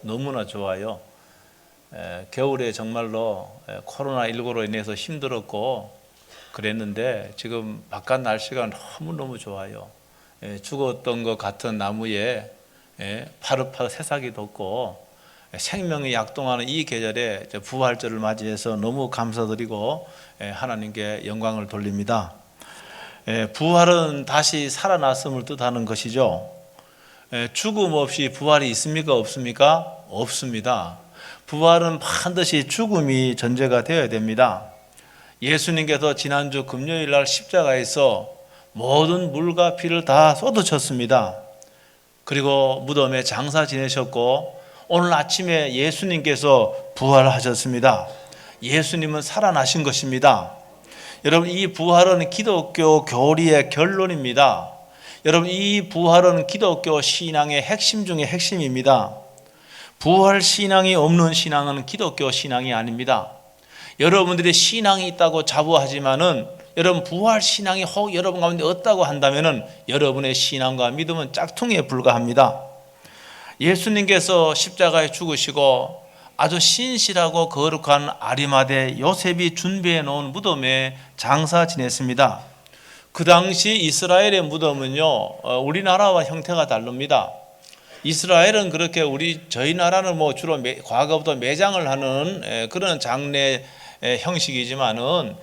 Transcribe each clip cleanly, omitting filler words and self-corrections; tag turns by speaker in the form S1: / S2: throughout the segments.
S1: 너무나 좋아요. 겨울에 정말로 코로나19로 인해서 힘들었고 그랬는데 지금 바깥 날씨가 너무너무 좋아요. 죽었던 것 같은 나무에 파릇파릇 새싹이 돋고 생명이 약동하는 이 계절에 부활절을 맞이해서 너무 감사드리고 하나님께 영광을 돌립니다. 부활은 다시 살아났음을 뜻하는 것이죠. 죽음 없이 부활이 있습니까? 없습니까? 없습니다. 부활은 반드시 죽음이 전제가 되어야 됩니다. 예수님께서 지난주 금요일 날 십자가에서 모든 물과 피를 다 쏟으셨습니다. 그리고 무덤에 장사 지내셨고 오늘 아침에 예수님께서 부활하셨습니다. 예수님은 살아나신 것입니다. 여러분, 이 부활은 기독교 교리의 결론입니다. 여러분, 이 부활은 기독교 신앙의 핵심 중의 핵심입니다. 부활 신앙이 없는 신앙은 기독교 신앙이 아닙니다. 여러분들이 신앙이 있다고 자부하지만은 여러분 부활 신앙이 혹 여러분 가운데 없다고 한다면은 여러분의 신앙과 믿음은 짝퉁에 불과합니다. 예수님께서 십자가에 죽으시고 아주 신실하고 거룩한 아리마대 요셉이 준비해 놓은 무덤에 장사 지냈습니다. 그 당시 이스라엘의 무덤은요, 우리나라와 형태가 다릅니다. 이스라엘은 그렇게 저희 나라는 주로 과거부터 매장을 하는 그런 장례 형식이지만은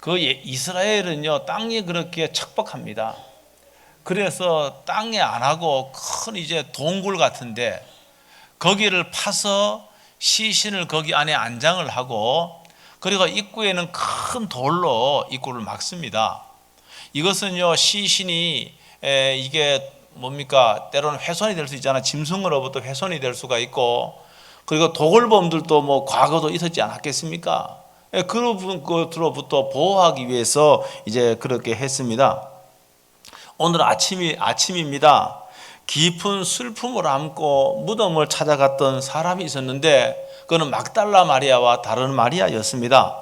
S1: 이스라엘은요, 땅이 그렇게 척박합니다. 그래서 땅에 안 하고 큰 동굴 같은데 거기를 파서 시신을 거기 안에 안장을 하고 그리고 입구에는 큰 돌로 입구를 막습니다. 이것은요, 시신이 이게 뭡니까? 때로는 훼손이 될 수 있잖아. 짐승으로부터 훼손이 될 수가 있고, 그리고 도굴범들도 과거도 있었지 않았겠습니까? 그런 것으로부터 보호하기 위해서 그렇게 했습니다. 오늘 아침입니다. 깊은 슬픔을 안고 무덤을 찾아갔던 사람이 있었는데, 그는 막달라 마리아와 다른 마리아였습니다.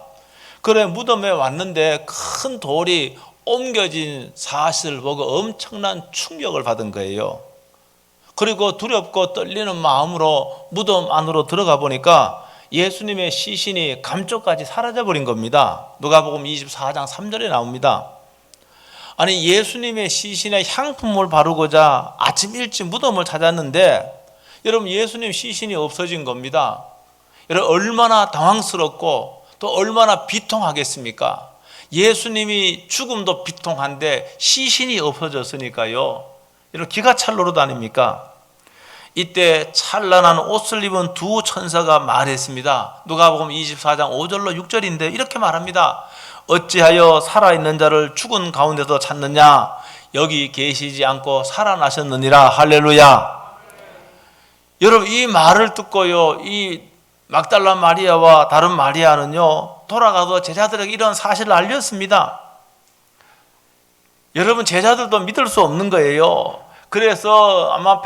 S1: 그래 무덤에 왔는데 큰 돌이 옮겨진 사실을 보고 엄청난 충격을 받은 거예요. 그리고 두렵고 떨리는 마음으로 무덤 안으로 들어가 보니까 예수님의 시신이 감쪽같이 사라져 버린 겁니다. 누가복음 24장 3절에 나옵니다. 아니, 예수님의 시신에 향품을 바르고자 아침 일찍 무덤을 찾았는데 여러분, 예수님 시신이 없어진 겁니다. 여러분, 얼마나 당황스럽고 또 얼마나 비통하겠습니까? 예수님이 죽음도 비통한데 시신이 없어졌으니까요. 이런 기가 찰 노릇 아닙니까? 이때 찬란한 옷을 입은 두 천사가 말했습니다. 누가복음 24장 5절로 6절인데 이렇게 말합니다. 어찌하여 살아있는 자를 죽은 가운데서 찾느냐? 여기 계시지 않고 살아나셨느니라. 할렐루야. 여러분, 이 말을 듣고요, 이 막달라 마리아와 다른 마리아는요, 돌아가서 제자들에게 이런 사실을 알렸습니다. 여러분, 제자들도 믿을 수 없는 거예요. 그래서 아마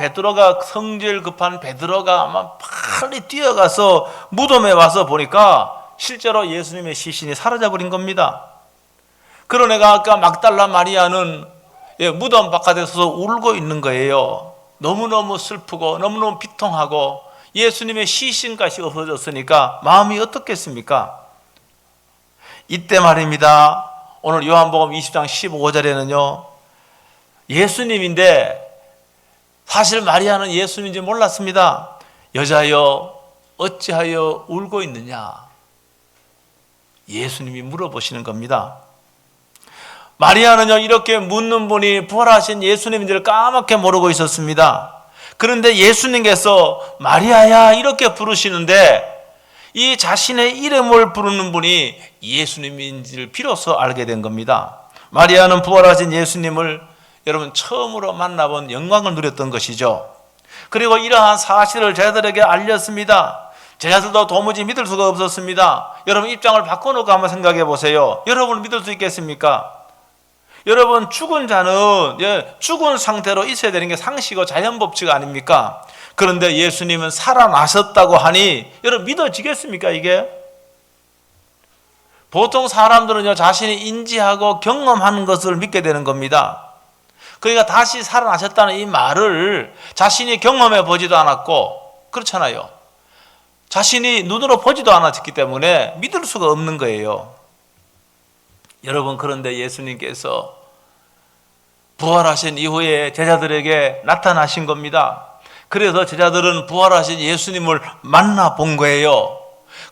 S1: 성질 급한 베드로가 아마 빨리 뛰어가서 무덤에 와서 보니까 실제로 예수님의 시신이 사라져버린 겁니다. 그런 애가 아까 막달라 마리아는 무덤 바깥에 서서 울고 있는 거예요. 너무너무 슬프고 너무너무 비통하고 예수님의 시신까지 없어졌으니까 마음이 어떻겠습니까? 이때 말입니다. 오늘 요한복음 20장 15절에는요, 예수님인데 사실 마리아는 예수님인지 몰랐습니다. 여자여, 어찌하여 울고 있느냐? 예수님이 물어보시는 겁니다. 마리아는요, 이렇게 묻는 분이 부활하신 예수님인지를 까맣게 모르고 있었습니다. 그런데 예수님께서 마리아야 이렇게 부르시는데 이 자신의 이름을 부르는 분이 예수님인지를 비로소 알게 된 겁니다. 마리아는 부활하신 예수님을 여러분 처음으로 만나본 영광을 누렸던 것이죠. 그리고 이러한 사실을 제자들에게 알렸습니다. 제자들도 도무지 믿을 수가 없었습니다. 여러분, 입장을 바꿔놓고 한번 생각해 보세요. 여러분 믿을 수 있겠습니까? 여러분, 죽은 자는 죽은 상태로 있어야 되는 게 상식이고 자연법칙 아닙니까? 그런데 예수님은 살아나셨다고 하니 여러분 믿어지겠습니까? 이게 보통 사람들은요, 자신이 인지하고 경험하는 것을 믿게 되는 겁니다. 그러니까 다시 살아나셨다는 이 말을 자신이 경험해 보지도 않았고 그렇잖아요. 자신이 눈으로 보지도 않았기 때문에 믿을 수가 없는 거예요. 여러분, 그런데 예수님께서 부활하신 이후에 제자들에게 나타나신 겁니다. 그래서 제자들은 부활하신 예수님을 만나본 거예요.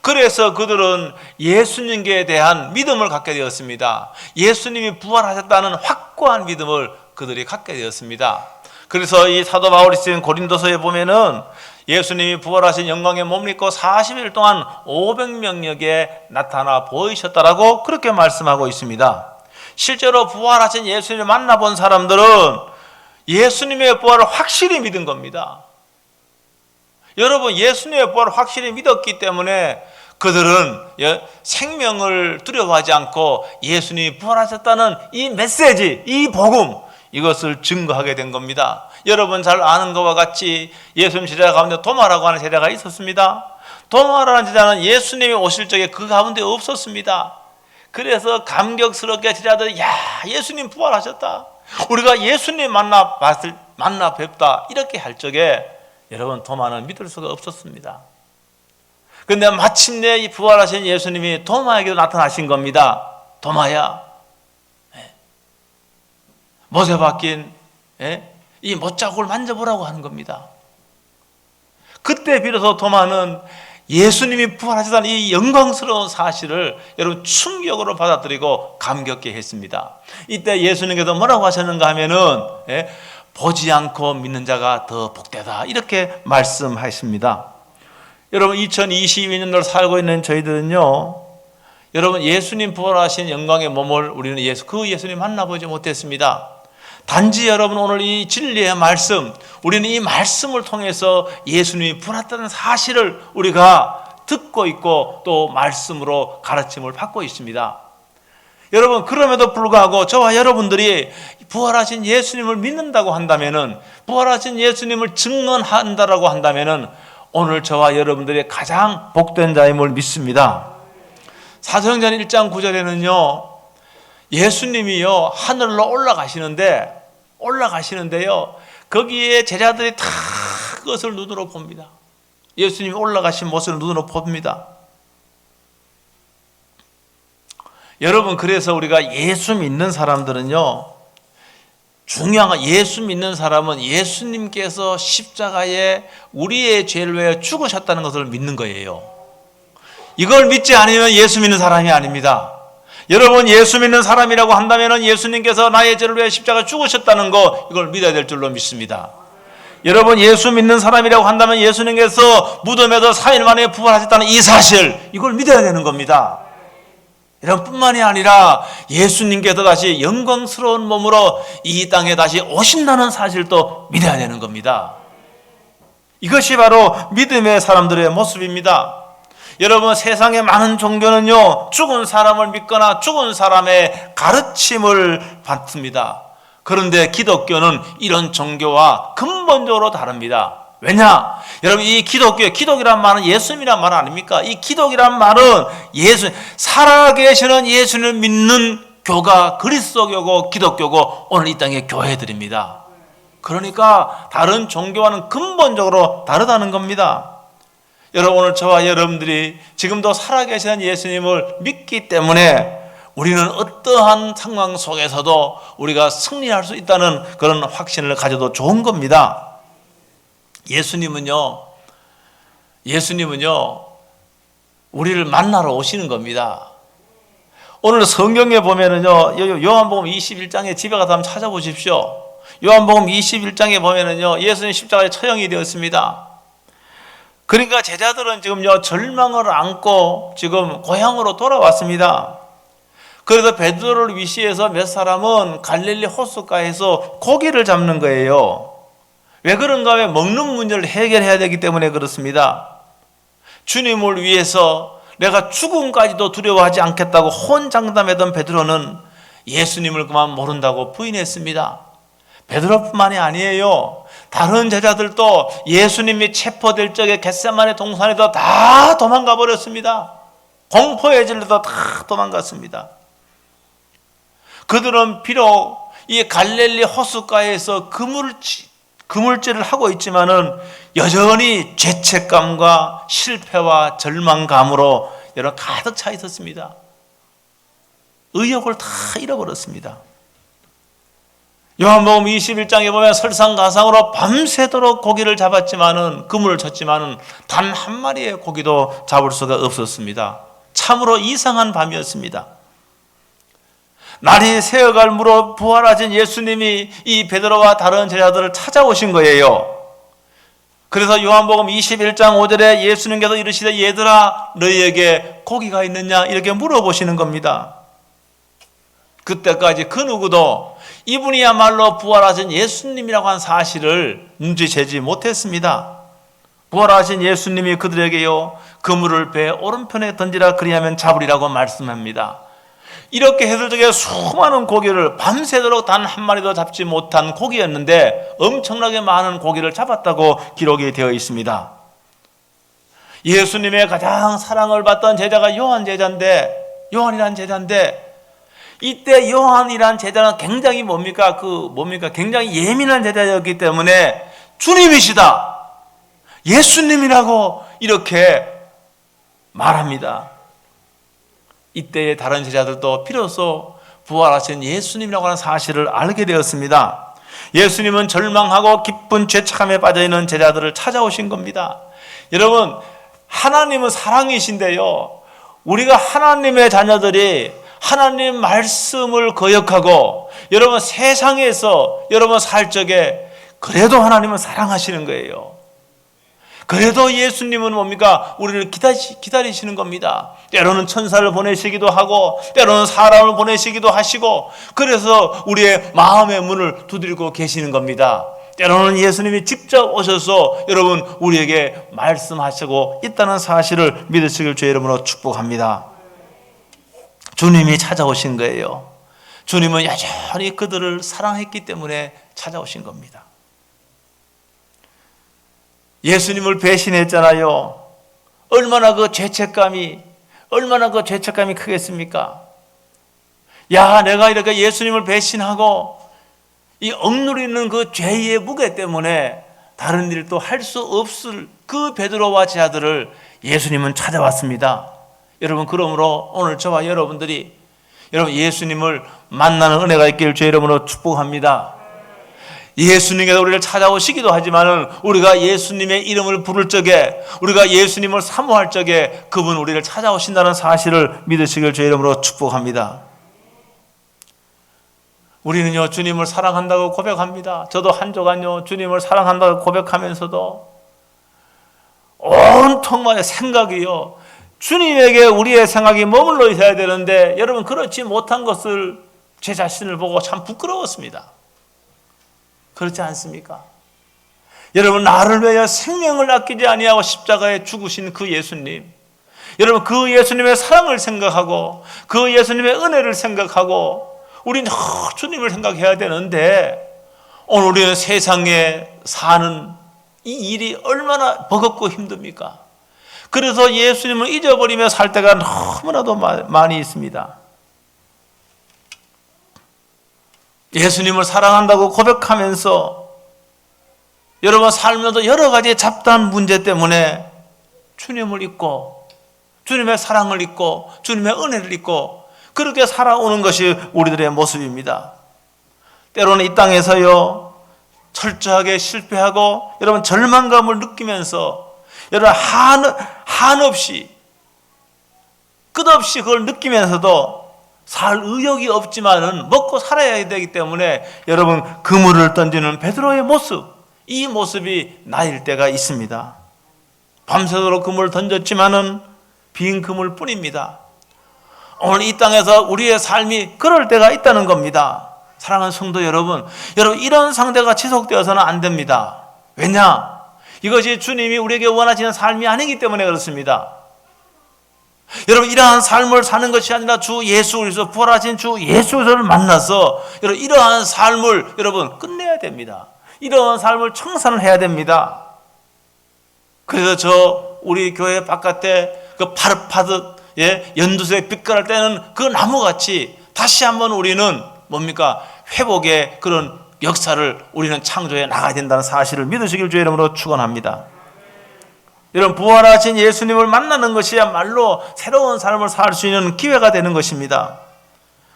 S1: 그래서 그들은 예수님께 대한 믿음을 갖게 되었습니다. 예수님이 부활하셨다는 확고한 믿음을 그들이 갖게 되었습니다. 그래서 이 사도 바울이 쓴 고린도서에 보면은 예수님이 부활하신 영광의 몸을 입고 40일 동안 500명에게 나타나 보이셨다라고 그렇게 말씀하고 있습니다. 실제로 부활하신 예수님을 만나본 사람들은 예수님의 부활을 확실히 믿은 겁니다. 여러분, 예수님의 부활을 확실히 믿었기 때문에 그들은 생명을 두려워하지 않고 예수님이 부활하셨다는 이 메시지, 이 복음, 이것을 증거하게 된 겁니다. 여러분 잘 아는 것과 같이 예수님 제자 가운데 도마라고 하는 제자가 있었습니다. 도마라는 제자는 예수님이 오실 적에 그 가운데 없었습니다. 그래서 감격스럽게 제자들이 야, 예수님 부활하셨다, 우리가 예수님 만나 뵙다, 이렇게 할 적에 여러분 도마는 믿을 수가 없었습니다. 그런데 마침내 이 부활하신 예수님이 도마에게도 나타나신 겁니다. 도마야, 못에 박힌 이 못자국을 만져보라고 하는 겁니다. 그때 비로소 도마는 예수님이 부활하셨다는 이 영광스러운 사실을 여러분 충격으로 받아들이고 감격해 했습니다. 이때 예수님께서 뭐라고 하셨는가 하면은 보지 않고 믿는 자가 더 복되다, 이렇게 말씀하십니다. 여러분 2022년도를 살고 있는 저희들은요, 여러분 예수님 부활하신 영광의 몸을 우리는 그 예수님 만나보지 못했습니다. 단지 여러분 오늘 이 진리의 말씀, 우리는 이 말씀을 통해서 예수님이 부활했다는 사실을 우리가 듣고 있고 또 말씀으로 가르침을 받고 있습니다. 여러분, 그럼에도 불구하고 저와 여러분들이 부활하신 예수님을 믿는다고 한다면은, 부활하신 예수님을 증언한다라고 한다면은 오늘 저와 여러분들이 가장 복된 자임을 믿습니다. 사도행전 1장 9절에는요 예수님이요 하늘로 올라가시는데요 거기에 제자들이 다 그것을 눈으로 봅니다. 예수님이 올라가신 모습을 눈으로 봅니다. 여러분, 그래서 우리가 예수 믿는 사람들은요, 중요한 건, 예수 믿는 사람은 예수님께서 십자가에 우리의 죄를 위해 죽으셨다는 것을 믿는 거예요. 이걸 믿지 않으면 예수 믿는 사람이 아닙니다. 여러분, 예수 믿는 사람이라고 한다면 예수님께서 나의 죄를 위해 십자가에 죽으셨다는 거, 이걸 믿어야 될 줄로 믿습니다. 여러분, 예수 믿는 사람이라고 한다면 예수님께서 무덤에서 4일 만에 부활하셨다는 이 사실, 이걸 믿어야 되는 겁니다. 이런 뿐만이 아니라 예수님께서 다시 영광스러운 몸으로 이 땅에 다시 오신다는 사실도 믿어야 되는 겁니다. 이것이 바로 믿음의 사람들의 모습입니다. 여러분, 세상의 많은 종교는요 죽은 사람을 믿거나 죽은 사람의 가르침을 받습니다. 그런데 기독교는 이런 종교와 근본적으로 다릅니다. 왜냐? 여러분, 이 기독이란 말은 예수님이란 말 아닙니까? 이 기독이란 말은 살아계시는 예수님을 믿는 교가 그리스도교고 기독교고 오늘 이 땅의 교회들입니다. 그러니까 다른 종교와는 근본적으로 다르다는 겁니다. 여러분, 오늘 저와 여러분들이 지금도 살아계시는 예수님을 믿기 때문에 우리는 어떠한 상황 속에서도 우리가 승리할 수 있다는 그런 확신을 가져도 좋은 겁니다. 예수님은요 우리를 만나러 오시는 겁니다. 오늘 성경에 보면은요 요한복음 21장에 집에 가서 한번 찾아보십시오. 요한복음 21장에 보면은요 예수님 십자가에 처형이 되었습니다. 그러니까 제자들은 지금요 절망을 안고 지금 고향으로 돌아왔습니다. 그래서 베드로를 위시해서 몇 사람은 갈릴리 호숫가에서 고기를 잡는 거예요. 왜 그런가 하면 먹는 문제를 해결해야 되기 때문에 그렇습니다. 주님을 위해서 내가 죽음까지도 두려워하지 않겠다고 혼장담했던 베드로는 예수님을 그만 모른다고 부인했습니다. 베드로뿐만이 아니에요. 다른 제자들도 예수님이 체포될 적에 겟세마네 동산에도 다 도망가 버렸습니다. 공포에 질려서 다 도망갔습니다. 그들은 비록 이 갈릴리 호숫가에서 그물을 그물질을 하고 있지만은 여전히 죄책감과 실패와 절망감으로 여러분 가득 차 있었습니다. 의욕을 다 잃어버렸습니다. 요한복음 21장에 보면 설상가상으로 밤새도록 고기를 잡았지만은 그물을 쳤지만은 단 한 마리의 고기도 잡을 수가 없었습니다. 참으로 이상한 밤이었습니다. 날이 새어갈 무렵 부활하신 예수님이 이 베드로와 다른 제자들을 찾아오신 거예요. 그래서 요한복음 21장 5절에 예수님께서 이르시되 얘들아 너희에게 고기가 있느냐 이렇게 물어보시는 겁니다. 그때까지 그 누구도 이분이야말로 부활하신 예수님이라고 한 사실을 눈치채지 못했습니다. 부활하신 예수님이 그들에게요 그물을 배 오른편에 던지라 그리하면 잡으리라고 말씀합니다. 이렇게 했을 적에 수많은 고기를 밤새도록 단 한 마리도 잡지 못한 고기였는데 엄청나게 많은 고기를 잡았다고 기록이 되어 있습니다. 예수님의 가장 사랑을 받던 제자가 요한이란 제자인데 이때 요한이란 제자는 굉장히 굉장히 예민한 제자였기 때문에 주님이시다, 예수님이라고 이렇게 말합니다. 이때의 다른 제자들도 비로소 부활하신 예수님이라고 하는 사실을 알게 되었습니다. 예수님은 절망하고 깊은 죄책감에 빠져있는 제자들을 찾아오신 겁니다. 여러분, 하나님은 사랑이신데요, 우리가 하나님의 자녀들이 하나님 말씀을 거역하고 여러분 세상에서 여러분 살 적에 그래도 하나님은 사랑하시는 거예요. 그래도 예수님은 우리를 기다리시는 겁니다. 때로는 천사를 보내시기도 하고 때로는 사람을 보내시기도 하시고 그래서 우리의 마음의 문을 두드리고 계시는 겁니다. 때로는 예수님이 직접 오셔서 여러분 우리에게 말씀하시고 있다는 사실을 믿으시길 주의 이름으로 축복합니다. 주님이 찾아오신 거예요. 주님은 여전히 그들을 사랑했기 때문에 찾아오신 겁니다. 예수님을 배신했잖아요. 얼마나 그 죄책감이 크겠습니까? 야, 내가 이렇게 예수님을 배신하고 이 억누리는 그 죄의 무게 때문에 다른 일도 할 수 없을 그 베드로와 제자들을 예수님은 찾아왔습니다. 여러분, 그러므로 오늘 저와 여러분들이 예수님을 만나는 은혜가 있기를 주의 이름으로 축복합니다. 예수님께서 우리를 찾아오시기도 하지만 우리가 예수님의 이름을 부를 적에, 우리가 예수님을 사모할 적에 그분 우리를 찾아오신다는 사실을 믿으시길 주의 이름으로 축복합니다. 우리는요 주님을 사랑한다고 고백합니다. 저도 한조간요 주님을 사랑한다고 고백하면서도 온통 생각이요 주님에게 우리의 생각이 머물러 있어야 되는데 여러분 그렇지 못한 것을 제 자신을 보고 참 부끄러웠습니다. 그렇지 않습니까? 여러분, 나를 위하여 생명을 아끼지 아니하고 십자가에 죽으신 그 예수님, 여러분 그 예수님의 사랑을 생각하고 그 예수님의 은혜를 생각하고 우리는 주님을 생각해야 되는데 오늘 우리는 세상에 사는 이 일이 얼마나 버겁고 힘듭니까? 그래서 예수님을 잊어버리며 살 때가 너무나도 많이 있습니다. 예수님을 사랑한다고 고백하면서 여러분 살면서 여러 가지 잡다한 문제 때문에 주님을 잊고 주님의 사랑을 잊고 주님의 은혜를 잊고 그렇게 살아오는 것이 우리들의 모습입니다. 때로는 이 땅에서요 철저하게 실패하고 여러분 절망감을 느끼면서 여러분 한없이 끝없이 그걸 느끼면서도 살 의욕이 없지만은 먹고 살아야 되기 때문에 여러분 그물을 던지는 베드로의 모습, 이 모습이 나일 때가 있습니다. 밤새도록 그물을 던졌지만은 빈 그물 뿐입니다. 오늘 이 땅에서 우리의 삶이 그럴 때가 있다는 겁니다. 사랑하는 성도 여러분, 이런 상태가 지속되어서는 안 됩니다. 왜냐? 이것이 주님이 우리에게 원하시는 삶이 아니기 때문에 그렇습니다. 여러분 이러한 삶을 사는 것이 아니라 주 예수 그리스도 부활하신 주 예수 그리스도를 만나서 여러분 이러한 삶을 여러분 끝내야 됩니다. 이러한 삶을 청산을 해야 됩니다. 그래서 우리 교회 바깥에 그 파릇파릇 연두색 빛깔을 떼는 그 나무같이 다시 한번 우리는 회복의 그런 역사를 우리는 창조해 나가야 된다는 사실을 믿으시길 주의 이름으로 축원합니다. 이런 부활하신 예수님을 만나는 것이야말로 새로운 삶을 살 수 있는 기회가 되는 것입니다.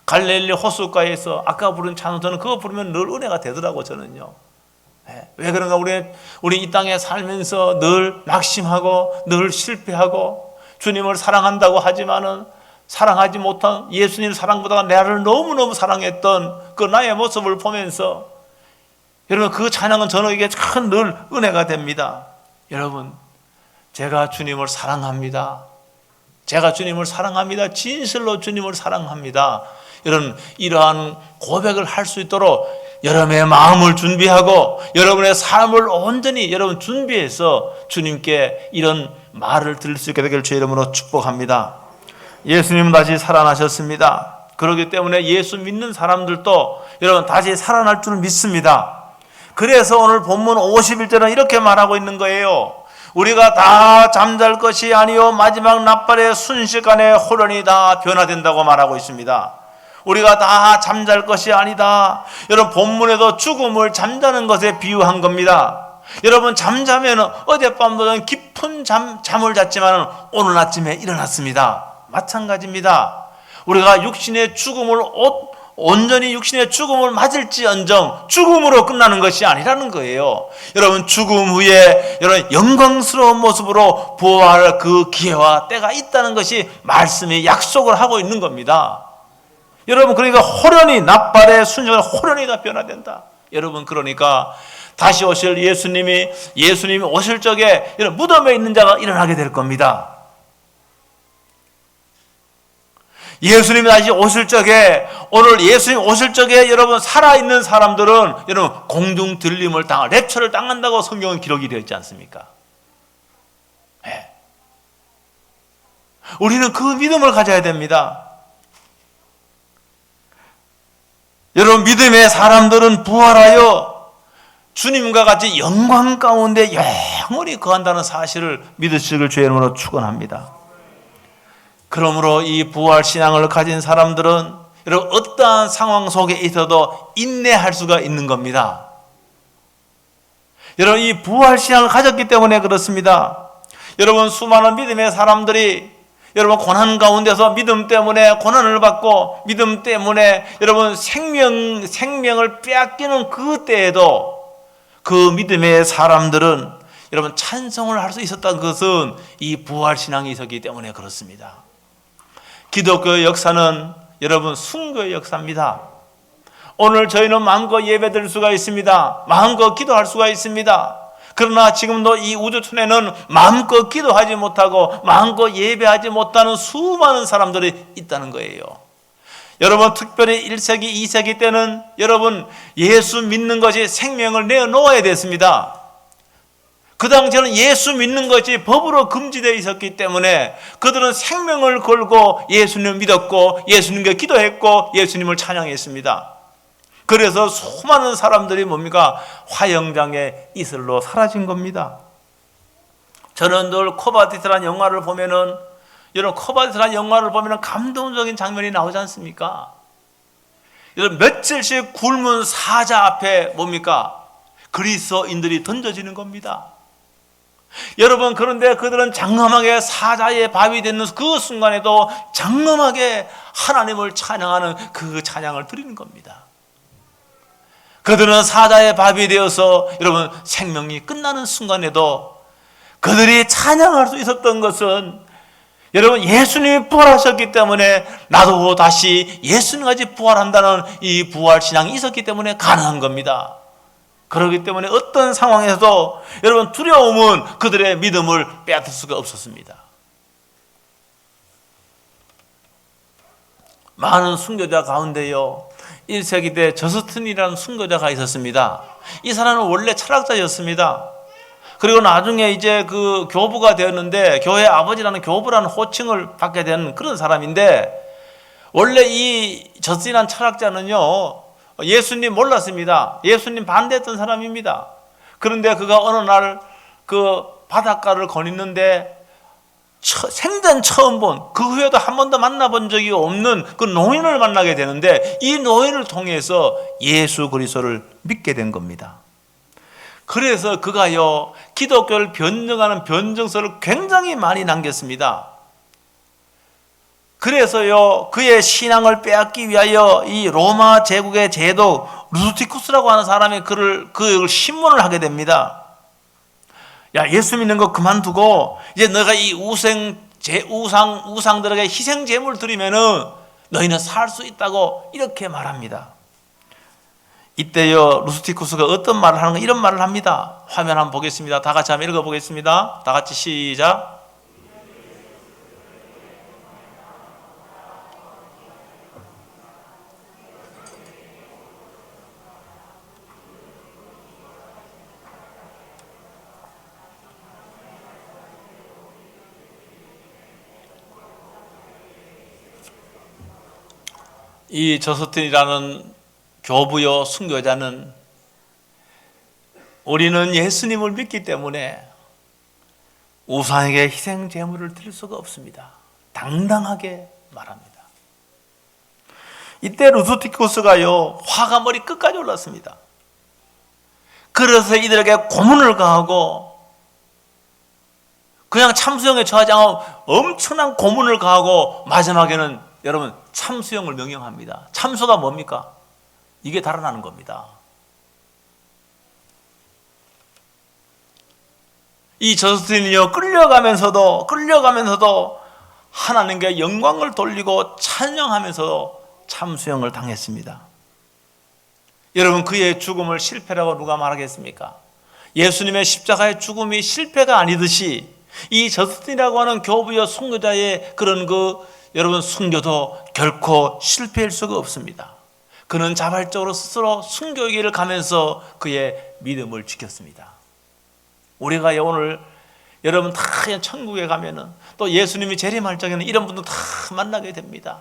S1: 갈릴리 호숫가에서 아까 부른 찬송, 저는 그거 부르면 늘 은혜가 되더라고. 저는요. 왜 그런가? 우리 이 땅에 살면서 늘 낙심하고 늘 실패하고 주님을 사랑한다고 하지만은 사랑하지 못한 예수님 사랑보다 나를 너무너무 사랑했던 그 나의 모습을 보면서 여러분, 그 찬양은 저에게 큰 늘 은혜가 됩니다. 여러분, 제가 주님을 사랑합니다. 제가 주님을 사랑합니다. 진실로 주님을 사랑합니다. 이러한 고백을 할 수 있도록 여러분의 마음을 준비하고 여러분의 삶을 온전히 여러분 준비해서 주님께 이런 말을 들을 수 있게 되길 주의 이름으로 축복합니다. 예수님은 다시 살아나셨습니다. 그렇기 때문에 예수 믿는 사람들도 여러분 다시 살아날 줄 믿습니다. 그래서 오늘 본문 51절은 이렇게 말하고 있는 거예요. 우리가 다 잠잘 것이 아니요 마지막 낮발의 순식간에 홀연히 다 변화된다고 말하고 있습니다. 우리가 다 잠잘 것이 아니다. 여러분, 본문에도 죽음을 잠자는 것에 비유한 겁니다. 여러분, 잠자면 어젯밤도 깊은 잠을 잤지만 오늘 아침에 일어났습니다. 마찬가지입니다. 우리가 육신의 죽음을 온전히 육신의 죽음을 맞을지언정 죽음으로 끝나는 것이 아니라는 거예요. 여러분, 죽음 후에 여러분 영광스러운 모습으로 부활할 그 기회와 때가 있다는 것이 말씀이 약속을 하고 있는 겁니다. 여러분, 그러니까 홀연히 낮발의 순식간에 홀연히 다 변화된다. 여러분, 그러니까 다시 오실 예수님이 오실 적에 무덤에 있는 자가 일어나게 될 겁니다. 예수님이 다시 오실 적에, 오늘 예수님 오실 적에 여러분 살아있는 사람들은 여러분 공중 들림을 랩처를 당한다고 성경은 기록이 되어 있지 않습니까? 네. 우리는 그 믿음을 가져야 됩니다. 여러분, 믿음의 사람들은 부활하여 주님과 같이 영광 가운데 영원히 거한다는 사실을 믿으시길 주의 이름으로 축원합니다. 그러므로 이 부활 신앙을 가진 사람들은 여러분 어떠한 상황 속에 있어도 인내할 수가 있는 겁니다. 여러분, 이 부활 신앙을 가졌기 때문에 그렇습니다. 여러분, 수많은 믿음의 사람들이 여러분 고난 가운데서 믿음 때문에 고난을 받고 믿음 때문에 여러분 생명을 빼앗기는 그 때에도 그 믿음의 사람들은 여러분 찬송을 할 수 있었다는 것은 이 부활 신앙이 있었기 때문에 그렇습니다. 기독교의 역사는 여러분 순교의 역사입니다. 오늘 저희는 마음껏 예배드릴 수가 있습니다. 마음껏 기도할 수가 있습니다. 그러나 지금도 이 우주촌에는 마음껏 기도하지 못하고 마음껏 예배하지 못하는 수많은 사람들이 있다는 거예요. 여러분, 특별히 1세기, 2세기 때는 여러분 예수 믿는 것이 생명을 내어놓아야 됐습니다. 그 당시에는 예수 믿는 것이 법으로 금지되어 있었기 때문에 그들은 생명을 걸고 예수님을 믿었고 예수님께 기도했고 예수님을 찬양했습니다. 그래서 수많은 사람들이 뭡니까? 화영장의 이슬로 사라진 겁니다. 저는 늘 코바디스라는 영화를 보면은, 여러분 코바디스라는 영화를 보면은 감동적인 장면이 나오지 않습니까? 여러분, 며칠씩 굶은 사자 앞에 뭡니까? 그리스도인들이 던져지는 겁니다. 여러분, 그런데 그들은 장엄하게 사자의 밥이 되는 그 순간에도 장엄하게 하나님을 찬양하는 그 찬양을 드리는 겁니다. 그들은 사자의 밥이 되어서 여러분 생명이 끝나는 순간에도 그들이 찬양할 수 있었던 것은 여러분 예수님이 부활하셨기 때문에 나도 다시 예수님같이 부활한다는 이 부활 신앙이 있었기 때문에 가능한 겁니다. 그렇기 때문에 어떤 상황에서도 여러분 두려움은 그들의 믿음을 빼앗을 수가 없었습니다. 많은 순교자 가운데요 1세기 때 저스틴이라는 순교자가 있었습니다. 이 사람은 원래 철학자였습니다. 그리고 나중에 이제 그 교부가 되었는데 교회 아버지라는 교부라는 호칭을 받게 된 그런 사람인데, 원래 이 저스틴이라는 철학자는요 예수님 몰랐습니다. 예수님 반대했던 사람입니다. 그런데 그가 어느 날 그 바닷가를 거니는데 생전 처음 본, 그 후에도 한 번도 만나본 적이 없는 그 노인을 만나게 되는데 이 노인을 통해서 예수 그리스도를 믿게 된 겁니다. 그래서 그가요, 기독교를 변증하는 변증서를 굉장히 많이 남겼습니다. 그래서요, 그의 신앙을 빼앗기 위하여 이 로마 제국의 제독 루스티쿠스라고 하는 사람이 그 신문을 하게 됩니다. 야, 예수 믿는 거 그만두고 이제 너가 이 우상들에게 희생 제물 드리면은 너희는 살 수 있다고 이렇게 말합니다. 이때요, 루스티쿠스가 어떤 말을 하는가, 이런 말을 합니다. 화면 한번 보겠습니다. 다 같이 한번 읽어보겠습니다. 다 같이 시작. 이 저스틴이라는 교부요 순교자는 우리는 예수님을 믿기 때문에 우상에게 희생 제물을 드릴 수가 없습니다. 당당하게 말합니다. 이때 루스티쿠스가요, 화가 머리 끝까지 올랐습니다. 그래서 이들에게 고문을 가하고 그냥 참수형에 처하지 않고 엄청난 고문을 가하고 마지막에는 여러분 참수형을 명령합니다. 참수가 뭡니까? 이게 달아나는 겁니다. 이 저스틴이요, 끌려가면서도 하나님께 영광을 돌리고 찬양하면서도 참수형을 당했습니다. 여러분, 그의 죽음을 실패라고 누가 말하겠습니까? 예수님의 십자가의 죽음이 실패가 아니듯이 이 저스틴이라고 하는 교부여 순교자의 그런 여러분 순교도 결코 실패할 수가 없습니다. 그는 자발적으로 스스로 순교의 길을 가면서 그의 믿음을 지켰습니다. 우리가 오늘 여러분 다 천국에 가면은 또 예수님이 재림할 적에는 이런 분들 다 만나게 됩니다.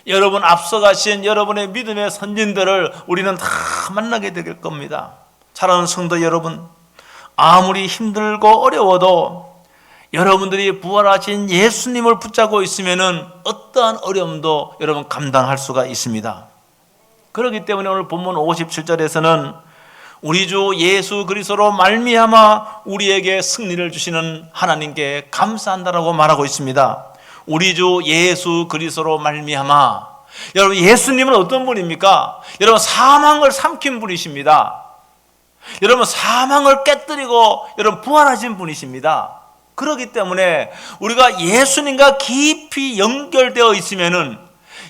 S1: 여러분 앞서가신 여러분의 믿음의 선진들을 우리는 다 만나게 될 겁니다. 사랑하는 성도 여러분, 아무리 힘들고 어려워도 여러분들이 부활하신 예수님을 붙잡고 있으면은 어떠한 어려움도 여러분 감당할 수가 있습니다. 그렇기 때문에 오늘 본문 57절에서는 우리 주 예수 그리스도로 말미암아 우리에게 승리를 주시는 하나님께 감사한다라고 말하고 있습니다. 우리 주 예수 그리스도로 말미암아. 여러분, 예수님은 어떤 분입니까? 여러분, 사망을 삼킨 분이십니다. 여러분, 사망을 깨뜨리고 여러분 부활하신 분이십니다. 그렇기 때문에 우리가 예수님과 깊이 연결되어 있으면은,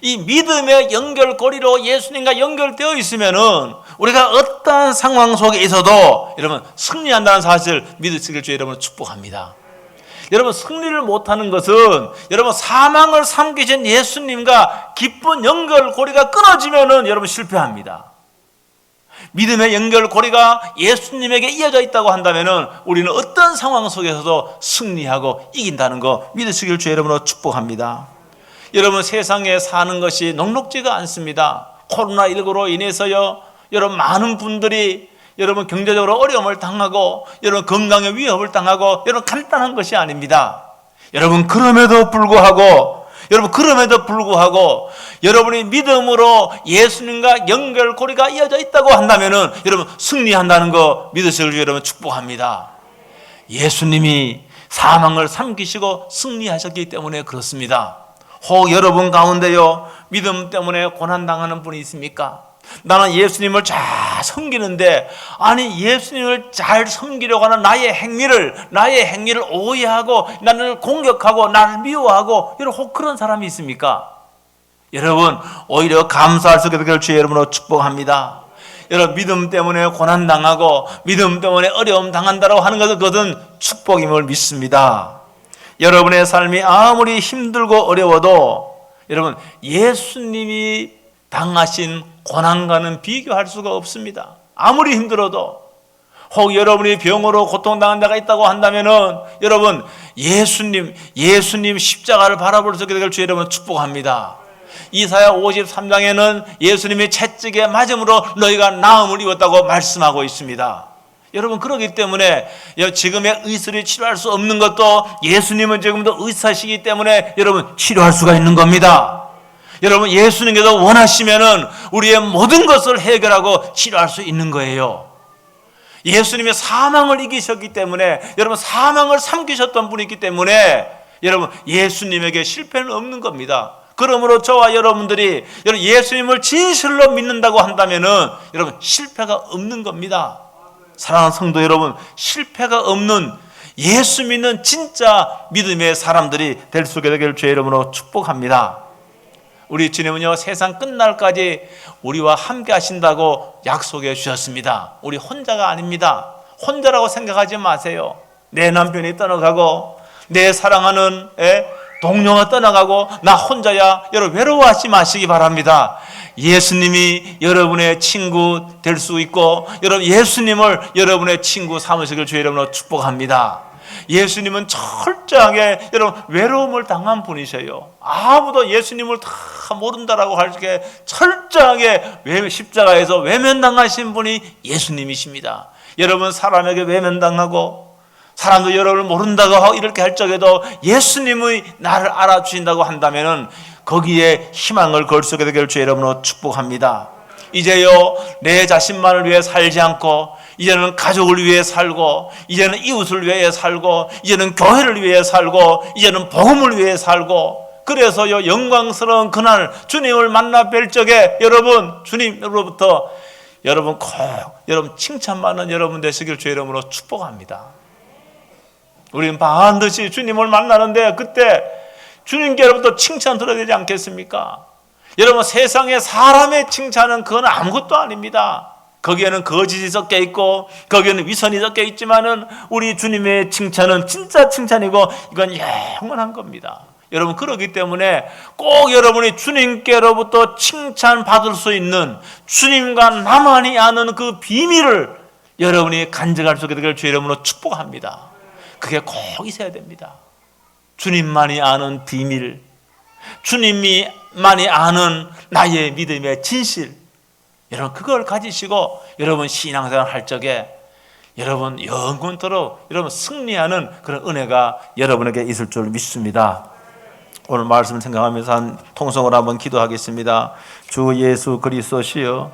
S1: 이 믿음의 연결고리로 예수님과 연결되어 있으면은 우리가 어떠한 상황 속에 있어도 여러분 승리한다는 사실을 믿으시길 주 여러분을 축복합니다. 여러분, 승리를 못하는 것은 여러분 사망을 삼키신 예수님과 깊은 연결고리가 끊어지면은 여러분 실패합니다. 믿음의 연결고리가 예수님에게 이어져 있다고 한다면은 우리는 어떤 상황 속에서도 승리하고 이긴다는 거 믿으시길 주 여러분으로 축복합니다. 여러분, 세상에 사는 것이 녹록지가 않습니다. 코로나19로 인해서요, 여러분 많은 분들이 여러분 경제적으로 어려움을 당하고 여러분 건강의 위협을 당하고 여러분 간단한 것이 아닙니다. 여러분 그럼에도 불구하고 여러분이 믿음으로 예수님과 연결고리가 이어져 있다고 한다면은 여러분 승리한다는 거 믿으실 줄 여러분 축복합니다. 예수님이 사망을 삼키시고 승리하셨기 때문에 그렇습니다. 혹 여러분 가운데요, 믿음 때문에 고난당하는 분이 있습니까? 나는 예수님을 잘 섬기는데, 아니 예수님을 잘 섬기려고 하는 나의 행위를 오해하고 나를 공격하고 나를 미워하고 여러분 혹 그런 사람이 있습니까? 여러분, 오히려 감사할 수 있게 될 주 여러분으로 축복합니다. 여러분, 믿음 때문에 고난당하고 믿음 때문에 어려움 당한다고 하는 것은 그것은 축복임을 믿습니다. 여러분의 삶이 아무리 힘들고 어려워도 여러분 예수님이 당하신 고난과는 비교할 수가 없습니다. 아무리 힘들어도, 혹 여러분이 병으로 고통당한 데가 있다고 한다면은 여러분 예수님 십자가를 바라볼 수 있게 될 주 여러분 축복합니다. 이사야 53장에는 예수님이 채찍에 맞음으로 너희가 나음을 입었다고 말씀하고 있습니다. 여러분, 그러기 때문에 지금의 의술이 치료할 수 없는 것도 예수님은 지금도 의사시기 때문에 여러분 치료할 수가 있는 겁니다. 여러분, 예수님께서 원하시면은 우리의 모든 것을 해결하고 치료할 수 있는 거예요. 예수님이 사망을 이기셨기 때문에, 여러분, 사망을 삼키셨던 분이기 때문에 여러분, 예수님에게 실패는 없는 겁니다. 그러므로 저와 여러분들이 예수님을 진실로 믿는다고 한다면은 여러분, 실패가 없는 겁니다. 사랑하는 성도 여러분, 실패가 없는 예수 믿는 진짜 믿음의 사람들이 될 수 있게 되기를 주의 이름으로 축복합니다. 우리 주님은요, 세상 끝날까지 우리와 함께 하신다고 약속해 주셨습니다. 우리 혼자가 아닙니다. 혼자라고 생각하지 마세요. 내 남편이 떠나가고 내 사랑하는 동료가 떠나가고 나 혼자야, 여러분 외로워하지 마시기 바랍니다. 예수님이 여러분의 친구 될 수 있고, 여러분 예수님을 여러분의 친구 삼으시길 주의 이름으로 축복합니다. 예수님은 철저하게 여러분 외로움을 당한 분이셔요. 아무도 예수님을 다 모른다라고 할 때 철저하게 십자가에서 외면당하신 분이 예수님이십니다. 여러분, 사람에게 외면당하고 사람도 여러분을 모른다고 이렇게 할 적에도 예수님의 나를 알아주신다고 한다면은 거기에 희망을 걸 수 있게 되기를 주의 이름으로 축복합니다. 이제요, 내 자신만을 위해 살지 않고 이제는 가족을 위해 살고, 이제는 이웃을 위해 살고, 이제는 교회를 위해 살고, 이제는 복음을 위해 살고, 그래서요, 영광스러운 그날 주님을 만나 뵐 적에 여러분, 주님으로부터 여러분 꼭 여러분 칭찬받는 여러분 되시길 주의 이름으로 축복합니다. 우리는 반드시 주님을 만나는데 그때 주님께로부터 칭찬 들어야 되지 않겠습니까? 여러분, 세상에 사람의 칭찬은 그건 아무것도 아닙니다. 거기에는 거짓이 섞여 있고 거기에는 위선이 섞여 있지만은 우리 주님의 칭찬은 진짜 칭찬이고 이건 영원한 겁니다. 여러분, 그렇기 때문에 꼭 여러분이 주님께로부터 칭찬받을 수 있는, 주님과 나만이 아는 그 비밀을 여러분이 간직할 수 있게 되기를 주의 이름으로 축복합니다. 그게 꼭 있어야 됩니다. 주님만이 아는 비밀, 주님만이 아는 나의 믿음의 진실, 여러분 그걸 가지시고 여러분 신앙생활 할 적에 여러분 영원토록 여러분 승리하는 그런 은혜가 여러분에게 있을 줄 믿습니다. 오늘 말씀을 생각하면서 한 통성으로 한번 기도하겠습니다. 주 예수 그리스도시여,